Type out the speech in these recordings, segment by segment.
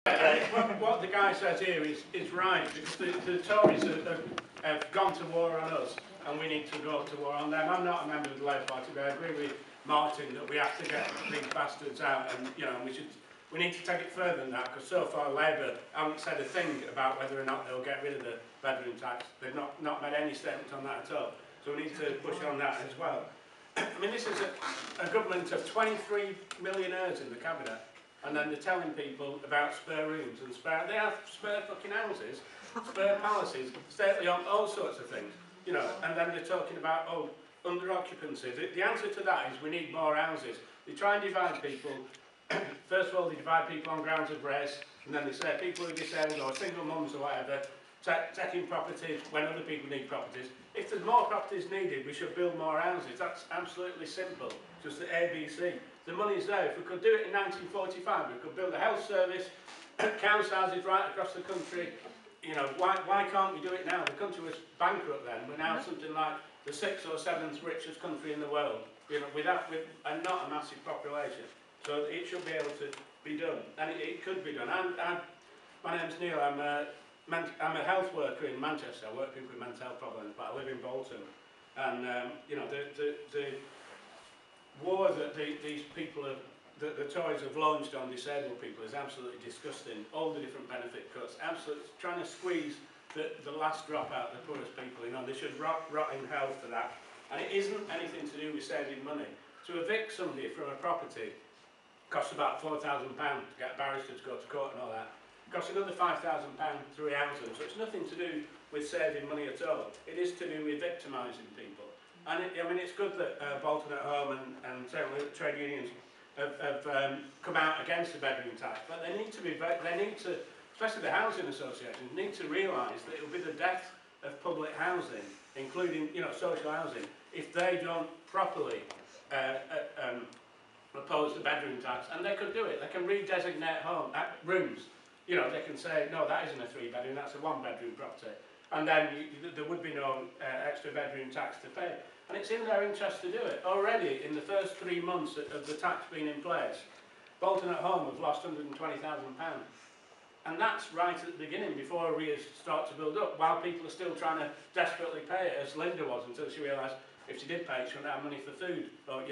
What the guy says here is right, because the Tories have gone to war on us, and we need to go to war on them. I'm not a member of the Labour Party, but I agree with Martin that we have to get these bastards out, and we need to take it further than that, because so far Labour haven't said a thing about whether or not they'll get rid of the bedroom tax. They've not made any statement on that at all. So we need to push on that as well. I mean, this is a government of 23 millionaires in the cabinet, and then they're telling people about spare rooms and they have spare fucking houses, spare palaces, stately on all sorts of things, and then they're talking about, under occupancy. The answer to that is we need more houses. They try and divide people. First of all, they divide people on grounds of race, and then they say people who are disabled or single mums or whatever, taking properties when other people need properties. If there's more properties needed, we should build more houses. That's absolutely simple, just the ABC. The money's there. If we could do it in 1945, we could build a health service, council houses right across the country. Why can't we do it now? The country was bankrupt then. We're now something like the 6th or 7th richest country in the world, and not a massive population. So it should be able to be done, and it could be done. My name's Neil. I'm a health worker in Manchester. I work with people with mental health problems, but I live in Bolton. And the war that these people that the Tories have launched on disabled people is absolutely disgusting. All the different benefit cuts, absolutely trying to squeeze the last drop out of the poorest people. They should rot in hell for that. And it isn't anything to do with saving money. To evict somebody from a property costs about £4,000 to get a barrister to go to court and all that. It costs another £5,000 to rehouse them. So it's nothing to do with saving money at all. It is to do with victimising people. And it's good that Bolton at Home and certainly the trade unions have come out against the bedroom tax, but they need to, especially the housing associations, need to realise that it will be the death of public housing, including social housing, if they don't properly oppose the bedroom tax. And they could do it. They can redesignate rooms. They can say, no, that isn't a 3-bedroom, that's a 1-bedroom property. And then there would be no extra bedroom tax to pay. And it's in their interest to do it. Already, in the first 3 months of the tax being in place, Bolton at Home have lost £120,000. And that's right at the beginning, before arrears start to build up, while people are still trying to desperately pay it, as Linda was, until she realised if she did pay it, she wouldn't have money for food, or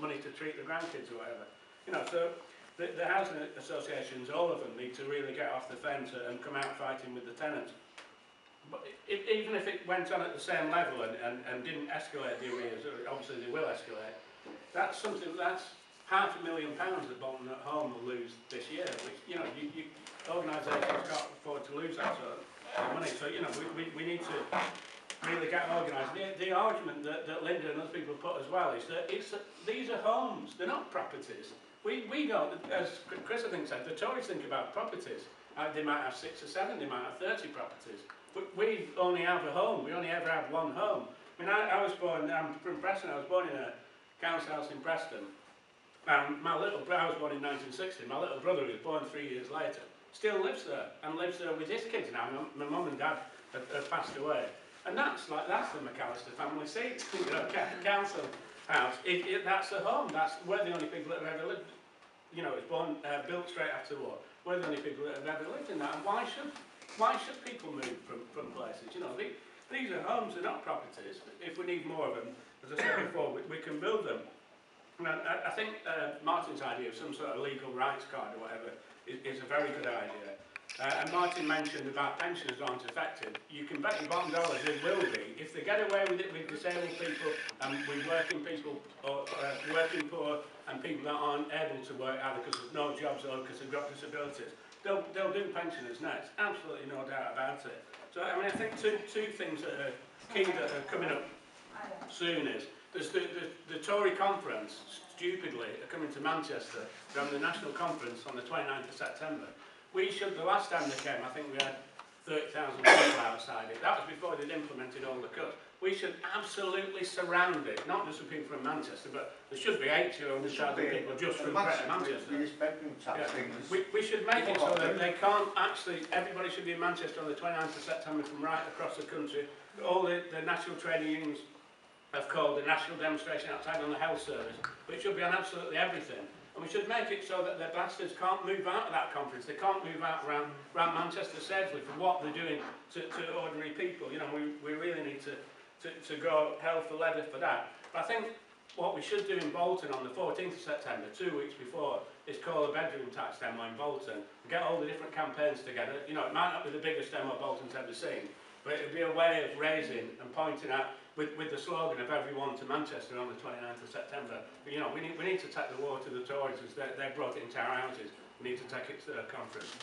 money to treat the grandkids or whatever. So the housing associations, all of them, need to really get off the fence and come out fighting with the tenants. But even if it went on at the same level and didn't escalate the arrears, obviously they will escalate, that's £500,000 that Bolton at Home will lose this year, which, organisations can't afford to lose that sort of money. So, we need to really get organised. The argument that Linda and other people put as well is that these are homes, they're not properties. We don't, as Chris I think said, the Tories think about properties. They might have 6 or 7, they might have 30 properties. But we only have a home, we only ever have one home. I mean, I was born, I'm from Preston, I was born in a council house in Preston. And I was born in 1960, my little brother, who was born 3 years later, still lives there, and lives there with his kids now. My mum and dad have passed away. And that's the McAllister family seat, council house. That's a home, we're the only people that have ever lived. It's built straight after the war. We're the only people that have ever lived in that. And why should people move from places? These are homes, they're not properties. If we need more of them, as I said before, we can build them. And I think Martin's idea of some sort of legal rights card or whatever is a very good idea. And Martin mentioned about pensions aren't affected. You can bet your bottom dollar they will be. If they get away with it with disabled people and with working people, or working poor and people that aren't able to work either because there's no jobs or because they've got disabilities, they'll do pensioners next. Absolutely no doubt about it. So I think two things that are key that are coming up soon is there's the Tory conference, stupidly, are coming to Manchester from the national conference on the 29th of September. The last time they came, I think we had 30,000 people outside it. That was before they'd implemented all the cuts. We should absolutely surround it, not just with people from Manchester, but there should be 80 or 100,000 people just from Manchester. We should make it so that they can't actually, everybody should be in Manchester on the 29th of September from right across the country. All the national trade unions have called a national demonstration outside on the health service, but it should be on absolutely everything. And we should make it so that the bastards can't move out of that conference. They can't move out around Manchester, Sedgley for what they're doing to ordinary people. You know, we really need to go hell for leather for that. But I think what we should do in Bolton on the 14th of September, 2 weeks before, is call a bedroom tax demo in Bolton. Get all the different campaigns together. You know, it might not be the biggest demo Bolton's ever seen, but it would be a way of raising and pointing out with the slogan of everyone to Manchester on the 29th of September. But, you know, we need to take the war to the Tories, as they brought it into our houses. We need to take it to their conference.